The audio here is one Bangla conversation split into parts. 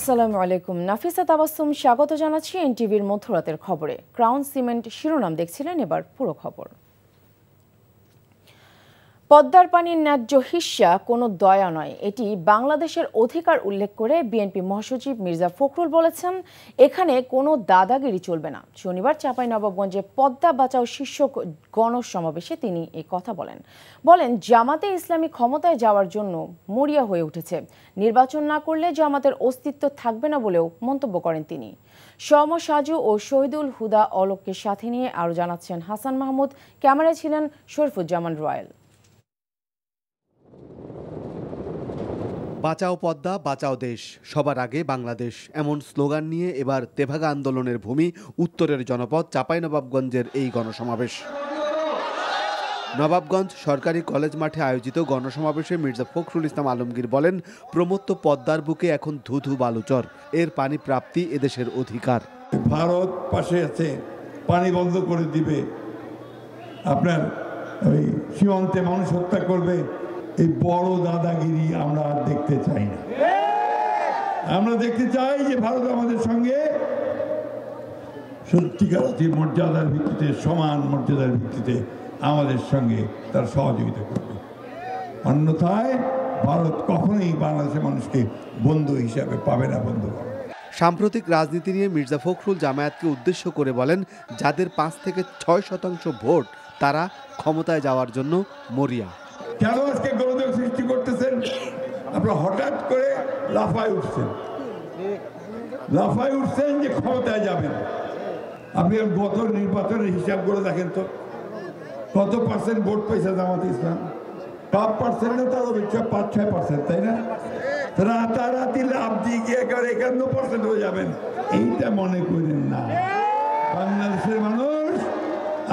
আসসালামু আলাইকুম। নাফিসা তাবাসসুম স্বাগত জানাচ্ছি এনটিভির মধ্যরাতের খবরে। ক্রাউন সিমেন্ট শিরোনাম দেখছিলেন, এবার পুরো খবর। পদ্মার পানির ন্যায্য হিস্যা কোনো দয়া নয়, এটি বাংলাদেশের অধিকার উল্লেখ করে বিএনপি মহাসচিব মির্জা ফখরুল বলেছেন, এখানে কোনো দাদাগিরি চলবে না। শনিবার চাঁপাইনবাবগঞ্জে পদ্মা বাঁচাও শীর্ষক গণসমাবেশে তিনি এই কথা বলেন জামাতে ইসলামী ক্ষমতায় যাওয়ার জন্য মরিয়া হয়ে উঠেছে, নির্বাচন না করলে জামাতের অস্তিত্ব থাকবে না বলেও মন্তব্য করেন তিনি। সম সাজু ও শহীদুল হুদা অলোককে সাথে নিয়ে আরও জানাচ্ছেন হাসান মাহমুদ। ক্যামেরায় ছিলেন শরীফুজ্জামান রয়েল। বাঁচাও পদ্মা, বাঁচাও দেশ, সবার আগে বাংলাদেশ, এমন স্লোগান নিয়ে এবার তেভাগা আন্দোলনের ভূমি উত্তরের জনপদ চাঁপাইনবাবগঞ্জের এই গণসমাবেশ। নবাবগঞ্জ সরকারি কলেজ মাঠে আয়োজিত গণসমাবেশে মির্জা ফখরুল ইসলাম আলমগীর বলেন, প্রমত্ত পদ্মার বুকে এখন ধুধু বালুচর, এর পানি প্রাপ্তি এদেশের অধিকার। ভারত পাশে আছে, পানি বন্ধ করে দিবে, আপনার ওই সীমান্তে মানুষ হত্যা করবে, এই বড় দাদাগিরি আমরা আর দেখতে চাই না। আমরা দেখতে চাই যে ভারত আমাদের সঙ্গে সত্যিকার মর্যাদার ভিত্তিতে, সমান মর্যাদার ভিত্তিতে আমাদের সঙ্গে তার সহযোগিতা করবে। অন্যথায় ভারত কখনোই বাংলাদেশের মানুষকে বন্ধু হিসাবে পাবে না, বন্ধু পাবে। সাম্প্রতিক রাজনীতি নিয়ে মির্জা ফখরুল জামায়াতকে উদ্দেশ্য করে বলেন, যাদের 5 থেকে 6% ভোট তারা ক্ষমতায় যাওয়ার জন্য মরিয়া। কেন আজকে গোলযোগ সৃষ্টি করতেছেন? আপনারা হঠাৎ করে লাফায় উঠছেন যে ক্ষমতায় যাবেন। আপনি গত নির্বাচনের হিসাব করে দেখেন তো, কত পার্সেন্ট ভোট পাইছে জামাতে ইসলাম? 5% না, তারও বেশি, 5-6%, তাই না? রাতারাতি লাভ দিয়ে গিয়ে একেবারে 51% হয়ে যাবেন, এইটা মনে করেন না। বাংলাদেশের মানুষ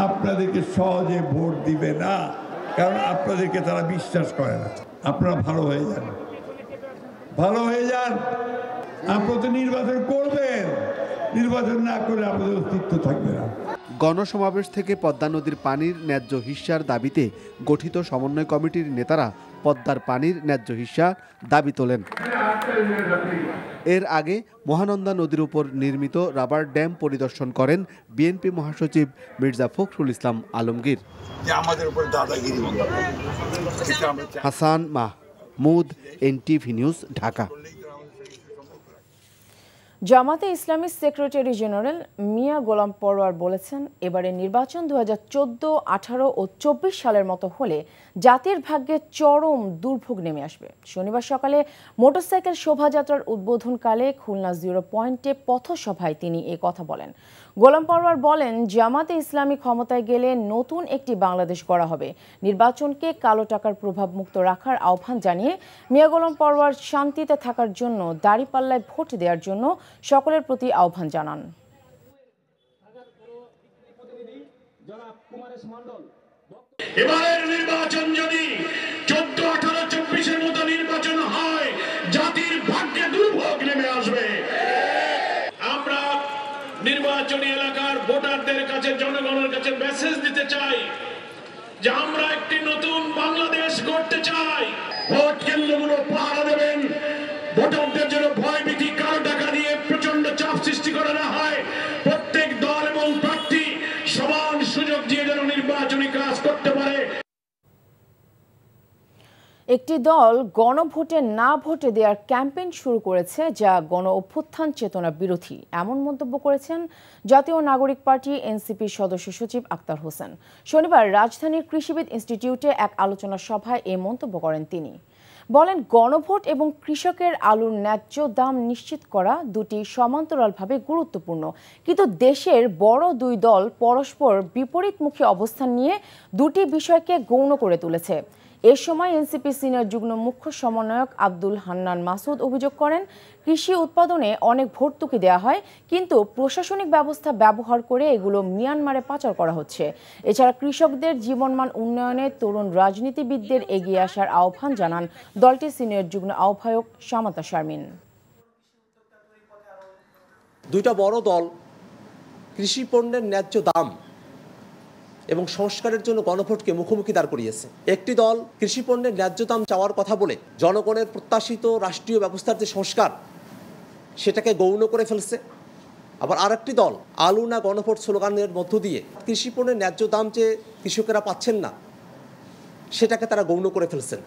আপনাদেরকে সহজে ভোট দিবে না, কারণ আপনাদেরকে তারা বিশ্বাস করে না। আপনারা ভালো হয়ে যান। আপনারা তো নির্বাচন করবেন, নির্বাচন না করে আপনাদের অস্তিত্ব থাকবে না। গণসমাবেশ থেকে পদ্মা নদীর পানির ন্যায্য হিস্যার দাবিতে গঠিত সমন্বয় কমিটির নেতারা পদ্মার পানির ন্যায্য হিস্যা দাবি তোলেন। এর আগে মহানন্দা নদীর উপর নির্মিত রাবার ড্যাম পরিদর্শন করেন বিএনপি মহাসচিব Mirza Fakhrul Islam Alamgir. Hasan Mahmud, NTV news, Dhaka. Jamaate Islami secretary general মিয়া গোলাম পরোয়ার বলেছেন, এবারে নির্বাচন 2014, 18 ও 24 সালের মতো হলে জাতির ভাগ্যে চরম দুর্ভোগ নেমে আসবে। শনিবার সকালে মোটরসাইকেল শোভাযাত্রার উদ্বোধনকালে খুলনা 0 পয়েন্টে পথসভায় তিনি এ কথা বলেন। গোলাম পরোয়ার বলেন, জামাতে ইসলামী ক্ষমতায় গেলে নতুন একটি বাংলাদেশ গড়া হবে। নির্বাচনকে কালো টাকার প্রভাব মুক্ত রাখার আহ্বান জানিয়ে মিয়া গোলাম পরোয়ার শান্তিতে থাকার জন্য দাঁড়িপাল্লায় ভোট দেওয়ার জন্য সকলের প্রতি আহ্বান জানান। এবারের নির্বাচন যদি 14, 18, 24-এর মতো নির্বাচন হয়, জাতির ভাগ্যে দুর্ভোগ নেমে আসবে। আমরা নির্বাচনী এলাকার ভোটারদের কাছে, জনগণের কাছে মেসেজ দিতে চাই যে আমরা একটি নতুন বাংলাদেশ গড়তে চাই। ভোট কেন্দ্রগুলো পাহারা দেবেন, ভোটারদের জন্য ভয়ভীতি, কালো টাকা দিয়ে প্রচন্ড চাপ সৃষ্টি করা না হয়। প্রত্যেক দল এবং প্রার্থী সমান সুযোগ দিয়ে যেন নির্বাচনী কাজ করতে পারে। একটি দল গণভোটে না ভোটে দেওয়ার ক্যাম্পেইন শুরু করেছে, যা গণ অভ্যুত্থান চেতনা বিরোধী, এমন মন্তব্য করেছেন জাতীয় নাগরিক পার্টি এনসিপির সদস্য সচিব আক্তার হোসেন। শনিবার রাজধানীর কৃষিবিদ ইনস্টিটিউটে এক আলোচনা সভায় এই মন্তব্য করেন তিনি। বলেন, গণভোট এবং কৃষকের আলুর ন্যায্য দাম নিশ্চিত করা দুটি সমান্তরালভাবে গুরুত্বপূর্ণ, কিন্তু দেশের বড় দুই দল পরস্পর বিপরীতমুখী অবস্থান নিয়ে দুটি বিষয়কে গৌণ করে তুলেছে। এ সময় এনসিপি সিনিয়র যুগ্ম মুখ্য সমন্বয়ক আব্দুল হান্নান মাসুদ অভিযোগ করেন, কৃষি উৎপাদনে অনেক ভর্তুকি দেওয়া হয়, কিন্তু প্রশাসনিক ব্যবস্থা ব্যবহার করে এগুলো মিয়ানমারে পাচার করা হচ্ছে। এছাড়া কৃষকদের জীবনমান উন্নয়নে তরুণ রাজনীতিবিদদের এগিয়ে আসার আহ্বান জানান দলটির সিনিয়র যুগ্ম আহ্বায়ক সামান্তা শারমিন। দুইটা বড় দল কৃষি পণ্যের ন্যায্য দাম এবং সংস্কারের জন্য গণভোটকে মুখোমুখি দাঁড় করিয়েছে। একটি দল কৃষি পণ্যের ন্যায্য দাম চাওয়ার কথা বলে জনগণের প্রত্যাশিত রাষ্ট্রীয় ব্যবস্থার যে সংস্কার, সেটাকে গৌণ করে ফেলছে। আবার আরেকটি দল আলু না গণভোট স্লোগানের মধ্য দিয়ে কৃষি পণ্যের ন্যায্য দাম যে কৃষকেরা পাচ্ছেন না সেটাকে তারা গৌণ করে ফেলছেন।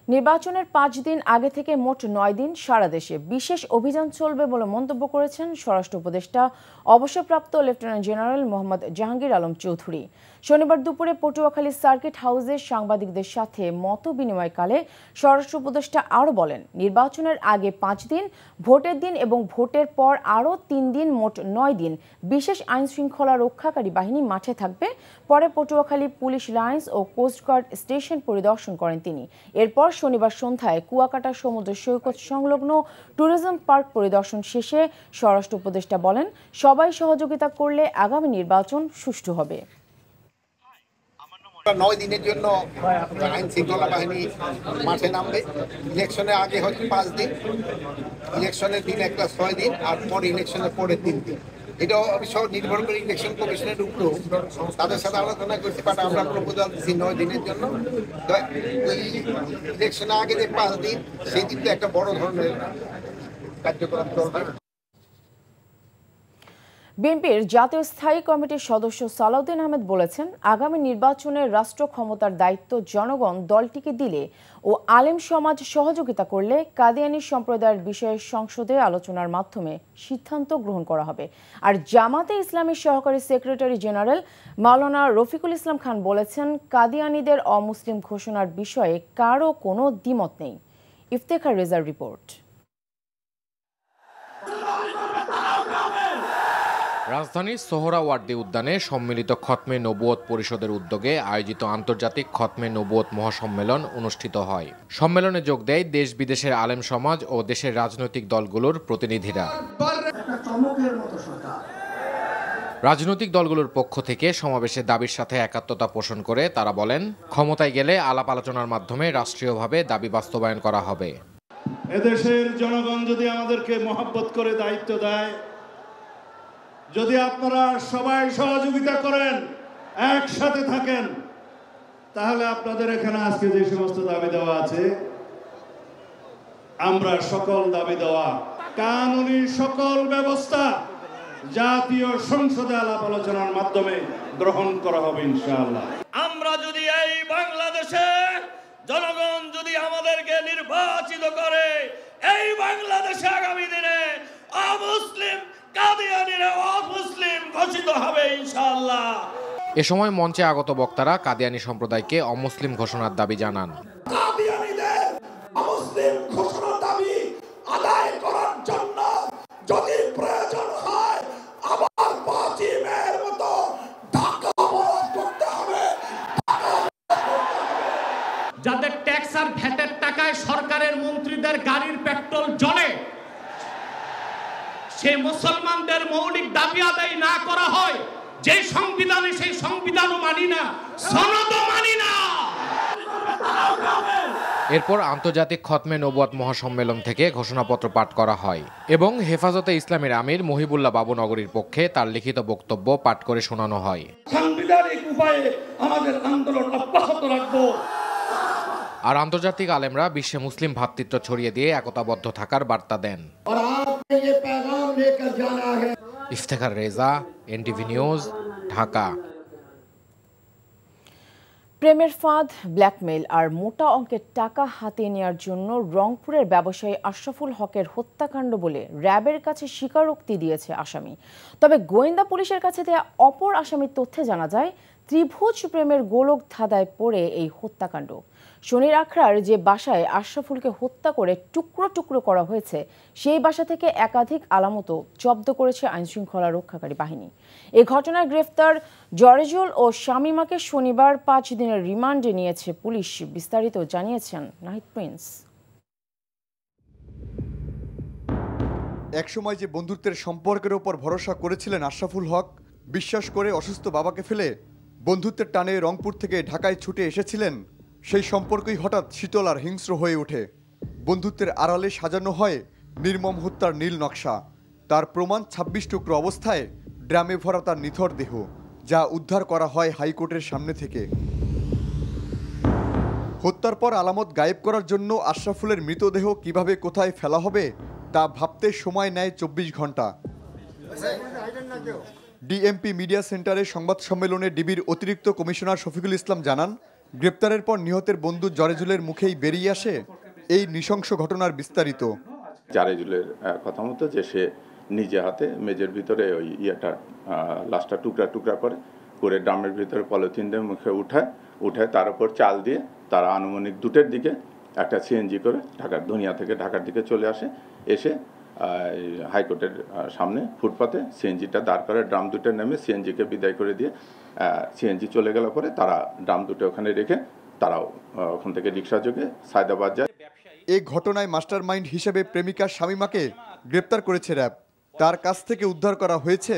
নির্বাচনের 5 দিন আগে থেকে মোট 9 দিন সারা দেশে বিশেষ অভিযান চলবে বলে মন্তব্য করেছেন স্বরাষ্ট্র উপদেষ্টা অবসরপ্রাপ্ত লেফটেন্যান্ট জেনারেল মোহাম্মদ জাহাঙ্গীর আলম চৌধুরী। শনিবার দুপুরে পটুয়াখালী সার্কিট হাউসে সাংবাদিকদের সাথে মত বিনিময়কালে স্বরাষ্ট্র উপদেষ্টা আরও বলেন, নির্বাচনের আগে 5 দিন, ভোটের দিন এবং ভোটের পর আরও 3 দিন, মোট 9 দিন বিশেষ আইনশৃঙ্খলা রক্ষাকারী বাহিনী মাঠে থাকবে। পরে পটুয়াখালী পুলিশ লাইন্স ও কোস্টগার্ড স্টেশন পরিদর্শন করেন তিনি। এরপর শনিবার সন্ধ্যায় কুয়াকাটা সমুদ্র সৈকত সংলগ্ন ট্যুরিজম পার্ক পরিদর্শন শেষে স্বরাষ্ট্র উপদেষ্টা বলেন, সবাই সহযোগিতা করলে আগামী নির্বাচন সুষ্ঠু হবে। 9 দিনের জন্য আইন শৃঙ্খলা বাহিনী মাঠে নামবে। ইলেকশনের আগে হচ্ছে 5 দিন, ইলেকশনের দিন একটা 6 দিন, আর পরে ইলেকশনের পরে 3 দিন। এটা অবশ্য নির্ভর করে ইলেকশন কমিশনের উপর, তাদের সাথে আলোচনা করছি, বাট আমরা প্রপোজাল দিচ্ছি 9 দিনের জন্য। ইলেকশনের আগে যে 5 দিন, সেই দিনটা একটা বড় ধরনের কার্যক্রম চলবে। বিএনপির জাতীয় স্থায়ী কমিটির সদস্য সালাউদ্দিন আহমেদ বলেছেন, আগামী নির্বাচনে রাষ্ট্র ক্ষমতার দায়িত্ব জনগণ দলটিকে দিলে ও আলেম সমাজ সহযোগিতা করলে কাদিয়ানী সম্প্রদায়ের বিষয়ে সংসদে আলোচনার মাধ্যমে সিদ্ধান্ত গ্রহণ করা হবে। আর জামাতে ইসলামীর সহকারী সেক্রেটারি জেনারেল মাওলানা রফিকুল ইসলাম খান বলেছেন, কাদিয়ানীদের অমুসলিম ঘোষণার বিষয়ে কারও কোনো দ্বিমত নেই। ইফতেখার রেজার রিপোর্ট। রাজধানীর সোহরাওয়ার্দী উদ্যানে সম্মিলিত খতমে নবুয়ত পরিষদের উদ্যোগে আয়োজিত আন্তর্জাতিক খতমে নবুয়ত মহাসম্মেলন অনুষ্ঠিত হয়। সম্মেলনে যোগ দেয় দেশ বিদেশের আলেম সমাজ ও দেশের রাজনৈতিক দলগুলোর প্রতিনিধিরা। রাজনৈতিক দলগুলোর পক্ষ থেকে সমাবেশে দাবির সাথে একাত্মতা পোষণ করে তারা বলেন, ক্ষমতায় গেলে আলাপ আলোচনার মাধ্যমে রাষ্ট্রীয়ভাবে দাবি বাস্তবায়ন করা হবে। এদেশের জনগণ যদি আমাদেরকে মহব্বত করে দায়িত্ব দেয়, যদি আপনারা সবাই সহযোগিতা করেন, একসাথে থাকেন, তাহলে আপনাদের এখানে আজকে যে সমস্ত দাবি দেওয়া আছে, আমরা সকল দাবি দেওয়া কানুনি সকল ব্যবস্থা জাতীয় সংসদে আলাপ আলোচনার মাধ্যমে গ্রহণ করা হবে ইনশাআল্লাহ। আমরা যদি এই বাংলাদেশে জনগণ যদি আমাদেরকে নির্বাচিত করে, এই বাংলাদেশে আগামী দিনে অমুসলিম কাদিয়ানীরা অমুসলিম ঘোষিত হবে ইনশাআল্লাহ। এ সময় মঞ্চে আগত বক্তারা কাদিয়ানী সম্প্রদায়কে অমুসলিম ঘোষণার দাবি জানান। কাদিয়ানীদের অমুসলিম ঘোষণার দাবি আদায় করার জন্য যদি প্রয়োজন হয় আবার 5 মের মতো ঢাকা অবরোধ করতে হবে। যাদের ট্যাক্স আর ভ্যাটের টাকায় সরকারের মন্ত্রীদের গাড়ির পেট্রোল জ্বলে, সে মুসলমানদের মৌলিক দাবি আদায় না করা হয়, যে সংবিধানে সেই সংবিধানও মানি না, সনদও মানি না। এরপর আন্তর্জাতিক খতমে নবুয়ত মহাসম্মেলন থেকে ঘোষণাপত্র পাঠ করা হয় এবং হেফাজতে ইসলামের আমির মহিবুল্লাহ বাবুনগরীর পক্ষে তার লিখিত বক্তব্য পাঠ করে শোনানো হয়। সাংবিধানিক উপায়ে আমাদের আন্দোলন অব্যাহত রাখবো। আর আন্তর্জাতিক আলেমরা বিশ্বে মুসলিম ভ্রাতৃত্ব ছড়িয়ে দিয়ে একতাবদ্ধ থাকার বার্তা দেন। ইফতেখার রেজা, এনটিভি নিউজ, ঢাকা। প্রেমের ফাঁদ, ব্ল্যাকমেইল আর মোটা অঙ্কের টাকা হাতিয়ে নেওয়ার জন্য রংপুরের ব্যবসায়ী আশরাফুল হকের হত্যাকাণ্ড বলে র্যাবের কাছে স্বীকারোক্তি দিয়েছে আসামি। তবে গোয়েন্দা পুলিশের কাছে দেয়া অপর আসামির তথ্যে জানা যায়, ত্রিভুজ প্রেমের গোলক ধাঁধায় পড়ে এই হত্যাকাণ্ড। শনির আখড়ার যে বাসায় আশরাফুলকে হত্যা করে টুকরো টুকরো করা হয়েছে, সেই বাসা থেকে একাধিক আলামতও জব্দ করেছে আইনশৃঙ্খলা রক্ষাকারী বাহিনী। এই ঘটনায় গ্রেফতার জরেজুল ও শামিমাকে শনিবার 5 দিনের রিমান্ডে নিয়েছে পুলিশ। বিস্তারিত জানিয়েছেন নাহিদ প্রিন্স। একসময় যে বন্ধুত্বের সম্পর্কের উপর ভরসা করেছিলেন আশরাফুল হক, বিশ্বাস করে অসুস্থ বাবাকে ফেলে বন্ধুত্বের টানে রংপুর থেকে ঢাকায় ছুটে এসেছিলেন, সেই সম্পর্কই হঠাৎ শীতল আর হিংস্র হয়ে ওঠে। বন্ধুত্বের আড়ালে সাজানো হয় নির্মম হত্যার নীল নকশা। তার প্রমাণ 26 টুকরো অবস্থায় ড্রামে ভরা তার নিথর দেহ, যা উদ্ধার করা হয় হাইকোর্টের সামনে থেকে। হত্যার পর আলামত গায়েব করার জন্য আশরাফুলের মৃতদেহ কিভাবে কোথায় ফেলা হবে তা ভাবতে সময় নেয় ২৪ ঘন্টা। ডিএমপি মিডিয়া সেন্টারে সংবাদ সম্মেলনে ডিবির অতিরিক্ত কমিশনার শফিকুল ইসলাম জানান, গ্রেপ্তারের পর নিহতের বন্ধু জরেজুলের মুখেই বেরিয়ে আসে এই নৃশংস ঘটনার বিস্তারিত। জরেজুলের কথা মতো যে সে নিজে হাতে মেজের ভিতরে ওই লাশটা টুকরা টুকরা করে ড্রামের ভিতরে পলিথিন দিয়ে মুখে উঠায় তার উপর চাল দিয়ে তারা আনুমানিক 2টের দিকে একটা সিএনজি করে দুনিয়া থেকে ঢাকার দিকে চলে এসে হাইকোর্টের সামনে ফুটপাতে সিএনজিটা দাঁড় করে ড্রাম 2টে নেমে সিএনজিকে বিদায় করে দিয়ে সিএনজি চলে গেল পরে তারা ড্রাম 2টে ওখানে রেখে তারাও ওখান থেকে রিক্সা যোগে সায়দাবাদ যায়। এই ঘটনায় মাস্টারমাইন্ড হিসেবে প্রেমিকা শামীমাকে গ্রেপ্তার করেছে র্যাব। তার কাছ থেকে উদ্ধার করা হয়েছে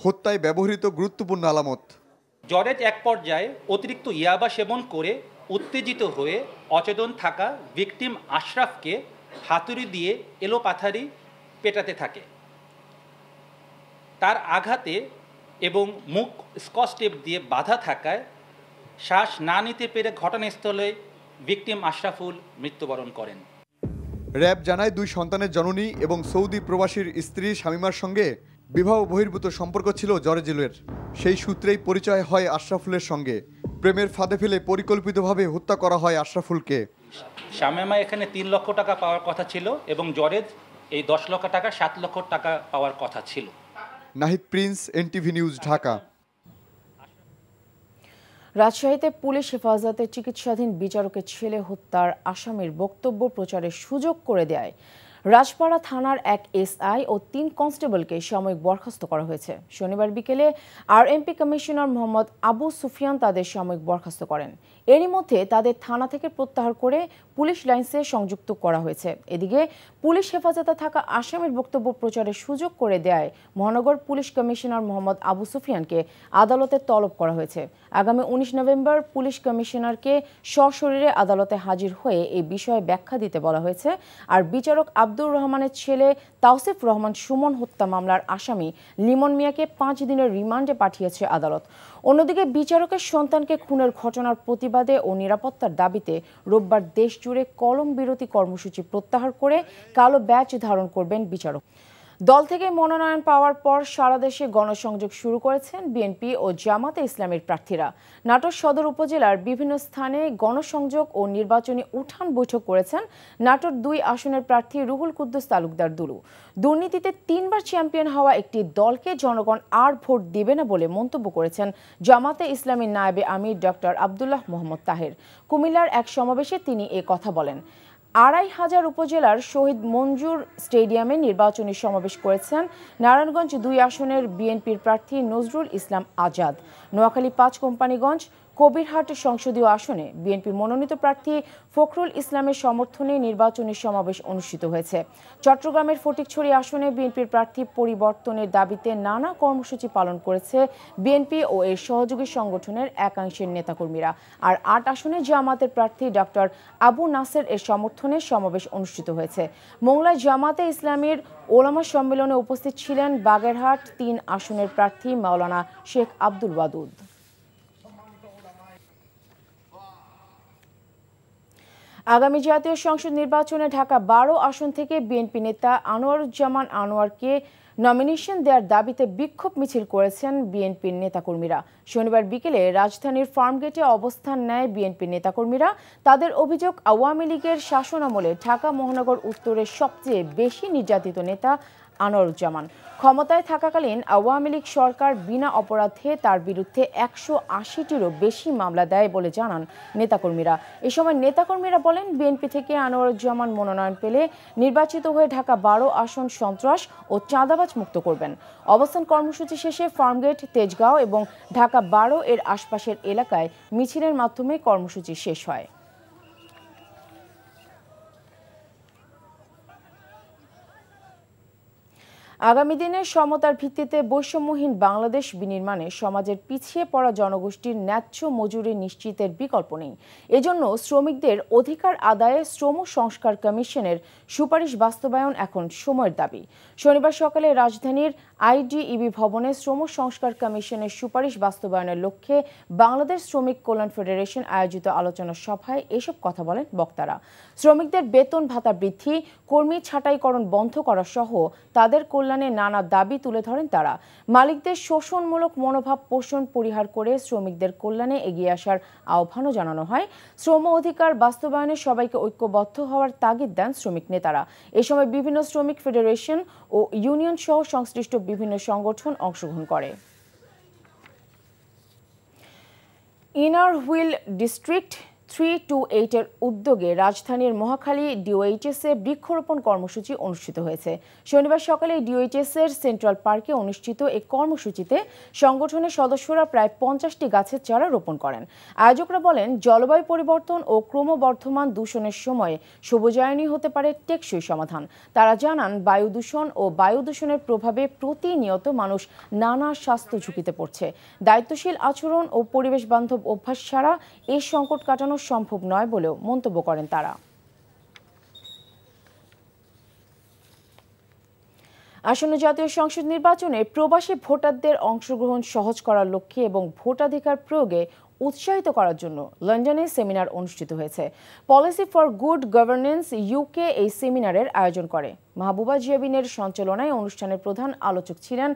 হত্যায় ব্যবহৃত গুরুত্বপূর্ণ আলামত। জরেজ এক পর্যায়ে অতিরিক্ত ইয়াবা সেবন করে উত্তেজিত হয়ে অচেতন থাকা ভিকটিম আশরাফকে হাতুড়ি দিয়ে এলোপাথারি পেটাতে থাকে। তার আঘাতে এবং মুখ স্কচ টেপ দিয়ে বাঁধা থাকায় শ্বাস না নিতে পেরে ঘটনাস্থলে ভিকটিম আশরাফুল মৃত্যুবরণ করেন। র্যাব জানায় 2 সন্তানের জননী এবং সৌদি প্রবাসীর স্ত্রী শামীমার সঙ্গে বিবাহ বহির্ভূত সম্পর্ক ছিল জরেজুলের। সেই সূত্রেই পরিচয় হয় আশরাফুলের সঙ্গে। প্রেমের ফাঁদে ফেলে পরিকল্পিতভাবে হত্যা করা হয় আশরাফুলকে। শামীমা এখানে 3 লক্ষ টাকা পাওয়ার কথা ছিল এবং জরেজ এই 10 লক্ষ টাকা 7 লক্ষ টাকা পাওয়ার কথা ছিল। Nahid Prince, NTV news, Dhaka. রাজশাহীতে পুলিশ হেফাজতে চিকিৎসাধীন বিচারকের ছেলে হত্যার আসামির বক্তব্য প্রচারের সুযোগ করে দেয় রাজপাড়া থানার এক এসআই ও 3 কনস্টেবলকে সাময়িক বরখাস্ত করা হয়েছে। শনিবার বিকেলে আরএমপি কমিশনার মোহাম্মদ আবু সুফিয়ান তাদের সাময়িক বরখাস্ত করেন। এরই মধ্যে তাদের থানা থেকে প্রত্যাহার করে পুলিশ লাইন্সে সংযুক্ত করা হয়েছে। এদিকে পুলিশ হেফাজতে থাকা আসামির বক্তব্য প্রচারের সুযোগ করে দেয় মহানগর পুলিশ কমিশনার মোহাম্মদ আবু সুফিয়ানকে আদালতে তলব করা হয়েছে। আগামী 19 নভেম্বর পুলিশ কমিশনারকে সশরীরে আদালতে হাজির হয়ে এই বিষয়ে ব্যাখ্যা দিতে বলা হয়েছে। আর বিচারক আব্দুর রহমানের ছেলে তাওসিফ রহমান সুমন হত্যা মামলার আসামি লিমন মিয়াকে 5 দিনের রিমান্ডে পাঠিয়েছে আদালত। অন্যদিকে বিচারকের সন্তানকে খুনের ঘটনার প্রতিবাদে ও নিরাপত্তার দাবিতে রোববার দেশজুড়ে কলম বিরতি কর্মসূচি প্রত্যাহার করে কালো ব্যাজ ধারণ করবেন বিচারক। দল থেকে মনোনয়ন পাওয়ার পর সারা দেশে গণসংযোগ শুরু করেছেন বিএনপি ও জামাতে ইসলামীর প্রার্থীরা। নাটোর সদর উপজেলার বিভিন্ন স্থানে গণসংযোগ ও নির্বাচনী উঠান বৈঠক করেছেন নাটোর 2 আসনের প্রার্থী রুহুল কুদ্দুস তালুকদার দুলু। দুর্নীতিতে 3বার চ্যাম্পিয়ন হওয়া একটি দলকে জনগণ আর ভোট দিবে না বলে মন্তব্য করেছেন জামাতে ইসলামীর নায়েবে আমির ডক্টর আব্দুল্লাহ মোহাম্মদ তাহের। কুমিল্লার এক সমাবেশে তিনি এ কথা বলেন। 2500 উপজেলার শহীদ মঞ্জুর স্টেডিয়ামে নির্বাচনী সমাবেশ করেছেন নারায়ণগঞ্জ 2 আসনের বিএনপির প্রার্থী নজরুল ইসলাম আজাদ। নোয়াখালী 5 কোম্পানিগঞ্জ কবিরহাট সংসদীয় আসনে বিএনপি মনোনীত প্রার্থী ফখরুল ইসলামের সমর্থনে নির্বাচনী সমাবেশ অনুষ্ঠিত হয়েছে। চট্টগ্রামের ফটিকছড়ি আসনে বিএনপির প্রার্থী পরিবর্তনের দাবিতে নানা কর্মসূচি পালন করেছে বিএনপি ও এর সহযোগী সংগঠনের একাংশের নেতাকর্মীরা। আর 8 আসনে জামাতের প্রার্থী ডক্টর আবু নাসের এর সমর্থনে সমাবেশ অনুষ্ঠিত হয়েছে। মোংলায় জামাতে ইসলামীর ওলামা সম্মেলনে উপস্থিত ছিলেন বাগেরহাট 3 আসনের প্রার্থী মাওলানা শেখ আব্দুল ওয়াদুদ। আগামী জাতীয় সংসদ নির্বাচনে ঢাকা 12 আসন থেকে বিএনপি নেতা আনোয়ারুজ্জামান আনোয়ারকে নমিনেশন দেওয়ার দাবিতে বিক্ষোভ মিছিল করেছেন বিএনপির নেতাকর্মীরা। শনিবার বিকেলে রাজধানীর ফার্মগেটে অবস্থান নেয় বিএনপির নেতাকর্মীরা। তাদের অভিযোগ, আওয়ামী লীগের শাসনামলে ঢাকা মহানগর উত্তরের সবচেয়ে বেশি নির্যাতিত নেতা আনোয়ারুজ্জামান। ক্ষমতায় থাকাকালীন আওয়ামী লীগ সরকার বিনা অপরাধে তার বিরুদ্ধে 180টিরও বেশি মামলা দেয় বলে জানান নেতাকর্মীরা। এ সময় নেতাকর্মীরা বলেন, বিএনপি থেকে আনোয়ারুজ্জামান মনোনয়ন পেলে নির্বাচিত হয়ে ঢাকা 12 আসন সন্ত্রাস ও চাঁদাবাজ মুক্ত করবেন। অবস্থান কর্মসূচি শেষে ফার্মগেট, তেজগাঁও এবং ঢাকা 12 এর আশপাশের এলাকায় মিছিলের মাধ্যমে কর্মসূচি শেষ হয়। আগামী দিনে সমতার ভিত্তিতে বৈষম্যহীন বাংলাদেশ বিনির্মাণে সমাজের পিছিয়ে পড়া জনগোষ্ঠীর ন্যায্য মজুরি নিশ্চিতের বিকল্প নেই। এজন্য শ্রমিকদের অধিকার আদায়ে শ্রম সংস্কার কমিশনের সুপারিশ বাস্তবায়ন এখন সময়ের দাবি। শনিবার সকালে রাজধানীর আইডিইবি ভবনে শ্রম সংস্কার কমিশনের সুপারিশ বাস্তবায়নের লক্ষ্যে বাংলাদেশ শ্রমিক কল্যাণ ফেডারেশন আয়োজিত আলোচনা সভায় এসব কথা বলেন বক্তারা। শ্রমিকদের বেতন ভাতা বৃদ্ধি, কর্মী ছাঁটাইকরণ বন্ধ করা সহ তাদের কল্যাণে নানা দাবি তুলে ধরেন তারা। মালিকদের শোষণমূলক মনোভাব পোষণ পরিহার করে শ্রমিকদের কল্যাণে এগিয়ে আসার আহ্বানও জানানো হয়। শ্রম অধিকার বাস্তবায়নে সবাইকে ঐক্যবদ্ধ হওয়ার তাগিদ দেন শ্রমিক নেতারা। এ সময় বিভিন্ন শ্রমিক ফেডারেশন ও ইউনিয়ন সহ সংশ্লিষ্ট বিভিন্ন সংগঠন অংশগ্রহণ করে। ইনার হুইল ডিস্ট্রিক্ট 328 এর উদ্যোগে রাজধানীর মহাখালী ডিওএইচএস এ বৃক্ষরোপণ কর্মসূচি অনুষ্ঠিত হয়েছে। শনিবার সকালে ডিওএইচএস এর সেন্ট্রাল পার্কে অনুষ্ঠিত এই কর্মসূচিতে সংগঠনের সদস্যরা প্রায় 50টি গাছের চারা রোপণ করেন। আয়োজকরা বলেন, জলবায়ু পরিবর্তন ও ক্রমবর্ধমান দূষণের সময় সবুজায়নই হতে পারে টেকসই সমাধান। তারা জানান, বায়ু দূষণ ও বায়ু দূষণের প্রভাবে প্রতিনিয়ত মানুষ নানা স্বাস্থ্য ঝুঁকিতে পড়ছে। দায়িত্বশীল আচরণ ও পরিবেশ বান্ধব অভ্যাস ছাড়া এই সংকট কাটানো সম্ভব নয় বলেও মন্তব্য করেন তারা। আসন্ন জাতীয় সংসদ নির্বাচনে প্রবাসী ভোটারদের অংশগ্রহণ সহজ করার লক্ষ্যে এবং ভোটাধিকার প্রয়োগে উৎসাহিত করার জন্য লন্ডনে সেমিনার অনুষ্ঠিত হয়েছে। Policy for good governance UK এই সেমিনারের আয়োজন করে। মাহবুবা জিয়াবিনের সঞ্চালনায় অনুষ্ঠানের প্রধান আলোচক ছিলেন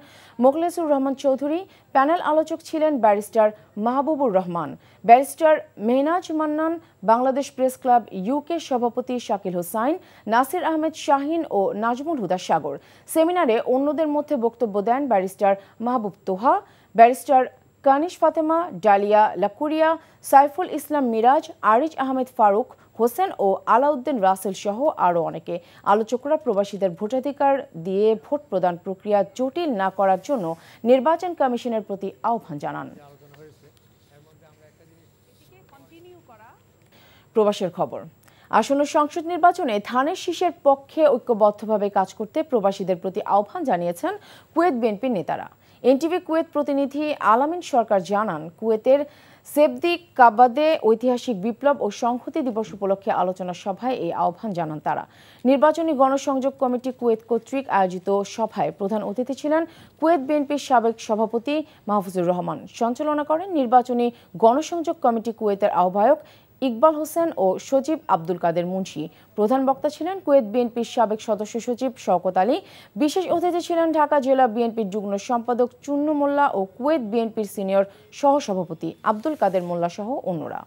মোখলেসুর রহমান চৌধুরী। প্যানেল আলোচক ছিলেন barrister Mahbubur Rahman, barrister Mehnaz Mannan, Bangladesh press club UK সভাপতি শাকিল হোসাইন, নাসির আহমেদ শাহিন ও নাজমুল হুদা সাগর। সেমিনারে অন্যদের মধ্যে বক্তব্য দেন ব্যারিস্টার মাহবুব তোহা, ব্যারিস্টার কানিশ ফাতেমা, ডালিয়া লাকুরিয়া, সাইফুল ইসলাম মিরাজ, আরিজ আহমেদ ফারুক, হোসেন ও আলাউদ্দিন রাসেল সহ আরও অনেকে। আলোচকরা প্রবাসীদের ভোটাধিকার দিয়ে ভোট প্রদান প্রক্রিয়া জটিল না করার জন্য নির্বাচন কমিশনের প্রতি আহ্বান জানান। প্রবাসের খবর। আসন্ন সংসদ নির্বাচনে ধানের শীষের পক্ষে ঐক্যবদ্ধভাবে কাজ করতে প্রবাসীদের প্রতি আহ্বান জানিয়েছেন কুয়েত বিএনপির নেতারা। এনটিভি কুয়েত প্রতিনিধি আলামিন সরকার জানান, কুয়েতের সেবদি কাবাদে ঐতিহাসিক বিপ্লব ও সংহতি দিবস উপলক্ষে আলোচনা সভায় এই আহ্বান জানান তারা। নির্বাচনী গণসংযোগ কমিটি কুয়েত কর্তৃক আয়োজিত সভায় প্রধান অতিথি ছিলেন কুয়েত বিএনপির সাবেক সভাপতি মাহফুজুর রহমান। সঞ্চালনা করেন নির্বাচনী গণসংযোগ কমিটি কুয়েতের আহ্বায়ক ইকবাল হোসেন ও সচিব আব্দুল কাদের মুন্সি। প্রধান বক্তা ছিলেন কুয়েত বিএনপির সাবেক সদস্য সচিব শওকত আলী। বিশেষ অতিথি ছিলেন ঢাকা জেলা বিএনপির যুগ্ম সম্পাদক চুন্নু মোল্লা ও কুয়েত বিএনপির সিনিয়র সহসভাপতি আব্দুল কাদের মোল্লা সহ অন্যরা।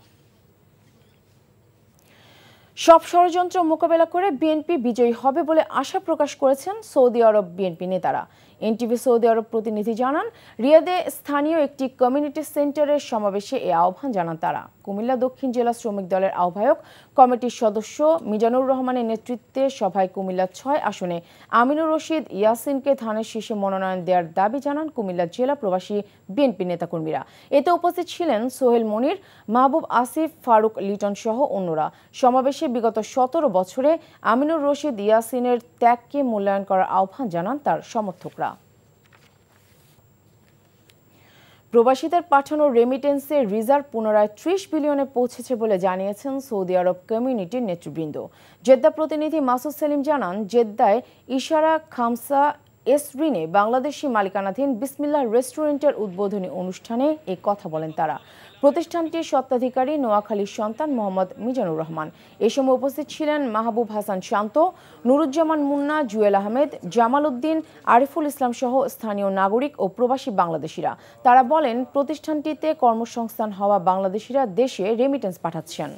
সব ষড়যন্ত্র মোকাবেলা করে বিএনপি বিজয়ী হবে বলে আশা প্রকাশ করেছেন সৌদি আরব বিএনপি নেতারা। এনটিভি সৌদি আরব প্রতিনিধি জানান, রিয়াদে স্থানীয় একটি কমিউনিটি সেন্টারের সমাবেশে এ আহ্বান জানান তারা। কুমিল্লা দক্ষিণ জেলা শ্রমিক দলের আহ্বায়ক কমিটির সদস্য মিজানুর রহমানের নেতৃত্বে সভায় কুমিল্লা 6 আসনে আমিনুর রশিদ ইয়াসিনকে ধানের শীর্ষে মনোনয়ন দেওয়ার দাবি জানান কুমিল্লা জেলা প্রবাসী বিএনপি নেতাকর্মীরা। এতে উপস্থিত ছিলেন সোহেল মনির, মাহবুব আসিফ, ফারুক লিটন সহ অন্যরা। সমাবেশে বিগত 17 বছরে আমিনুর রশিদ ইয়াসিনের ত্যাগকে মূল্যায়ন করার আহ্বান জানান তার সমর্থকরা। প্রবাসীদের পাঠানো রেমিটেন্সের রিজার্ভ পুনরায় 30 বিলিয়নে পৌঁছেছে বলে জানিয়েছেন সৌদি আরব কমিউনিটির নেতৃবৃন্দ। জেদ্দা প্রতিনিধি মাসুদ সেলিম জানান, জেদ্দায় ইশারা খামসা এসরিনে বাংলাদেশি মালিকানাধীন বিসমিল্লাহ রেস্টুরেন্টের উদ্বোধনী অনুষ্ঠানে এই কথা বলেন তারা। প্রতিষ্ঠানটির স্বত্বাধিকারী নোয়াখালীর সন্তান মোহাম্মদ মিজানুর রহমান। এ সময় উপস্থিত ছিলেন মাহবুব হাসান শান্ত, নুরুজ্জামান মুন্না, জুয়েল আহমেদ, জামাল উদ্দিন, আরিফুল ইসলাম সহ স্থানীয় নাগরিক ও প্রবাসী বাংলাদেশিরা। তারা বলেন, প্রতিষ্ঠানটিতে কর্মসংস্থান হওয়া বাংলাদেশিরা দেশে রেমিটেন্স পাঠাচ্ছেন।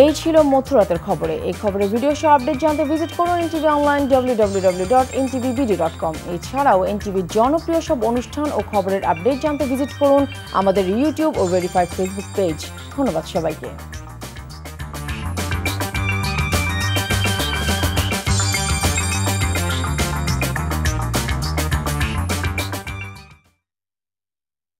এই ছিল মধ্যরাতের খবরে। এই খবরের ভিডিও সহ আপডেট জানতে ভিজিট করুন এনটিভি অনলাইন www.ntvbd.com। এছাড়াও এনটিভির জনপ্রিয় সব অনুষ্ঠান ও খবরের আপডেট জানতে ভিজিট করুন আমাদের ইউটিউব ও ভেরিফাইড ফেসবুক পেজ। ধন্যবাদ সবাইকে।